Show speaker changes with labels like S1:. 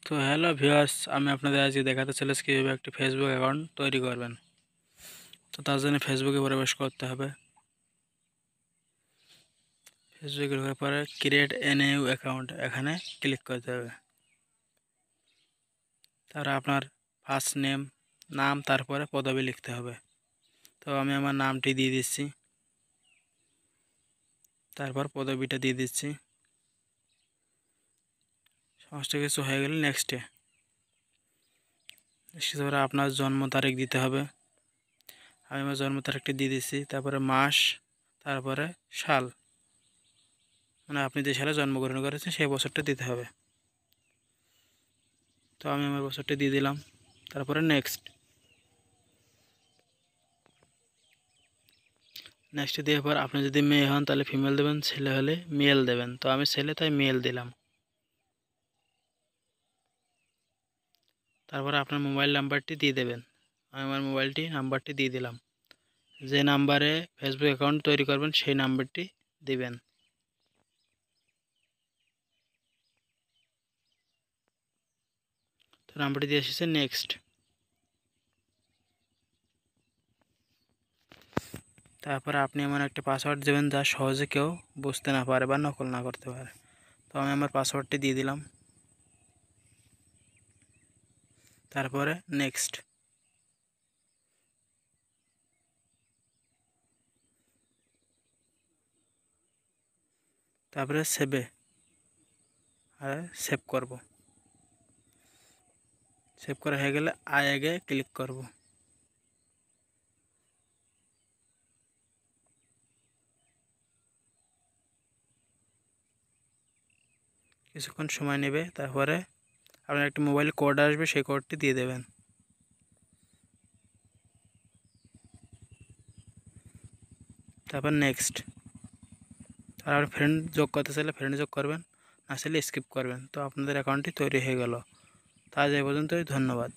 S1: তো hello viewers, আমি আপনাদের আজকে দেখাতে চলেছি কীভাবে একটি ফেসবুক অ্যাকাউন্ট তৈরি করবেন। তো তার জন্য ফেসবুকে প্রবেশ করতে হবে। ফেসবুকে ঢোকার পরে ক্রিয়েট এ নিউ অ্যাকাউন্ট এখানে ক্লিক করতে হবে। তারপরে আপনার ফার্স্ট নাম তারপরে পদবি লিখতে হবে। তো আমি আমার নামটি দিয়ে দিচ্ছি, তারপর পদবিটা দিয়ে দিচ্ছি। সমস্ত কিছু হয়ে গেলে নেক্সটে তারপরে আপনার জন্ম তারিখ দিতে হবে। আমি আমার জন্ম তারিখটি দিয়ে দিচ্ছি, তারপরে মাস, তারপরে সাল, মানে আপনি যে সালে জন্মগ্রহণ করেছেন সেই বছরটা দিতে হবে। তো আমি আমার বছরটি দিয়ে দিলাম, তারপরে নেক্সট দেওয়ার পর আপনি যদি মেয়ে হন তাহলে ফিমেল দেবেন, ছেলে হলে মেল দেবেন। তো আমি ছেলে তাই মেল দিলাম। তারপরে আপনার মোবাইল নাম্বারটি দিয়ে দেবেন। আমি আমার নাম্বারটি দিয়ে দিলাম। যে নাম্বারে ফেসবুক অ্যাকাউন্ট তৈরি করবেন সেই নাম্বারটি দিবেন। তো নাম্বারটি দিয়ে এসেছে নেক্সট। তারপরে আপনি এমন একটা পাসওয়ার্ড দেবেন যা সহজে কেউ বুঝতে না পারে বা নকল না করতে পারে। তো আমি আমার পাসওয়ার্ডটি দিয়ে দিলাম, তারপরে নেক্সট। তারপরে সেভ করব। সেভ করা হয়ে গেলে আগে ক্লিক করব। কিছুক্ষণ সময় নেবে, তারপরে আপনার একটি মোবাইল কোড আসবে, সেই কোডটি দিয়ে দেবেন। তারপর নেক্সট। আর আপনি ফ্রেন্ড যোগ করতে চাইলে ফ্রেন্ড যোগ করবেন, না চাইলে স্কিপ করবেন। তো আপনাদের অ্যাকাউন্টটি তৈরি হয়ে গেল। তা আজ এই পর্যন্তই, ধন্যবাদ।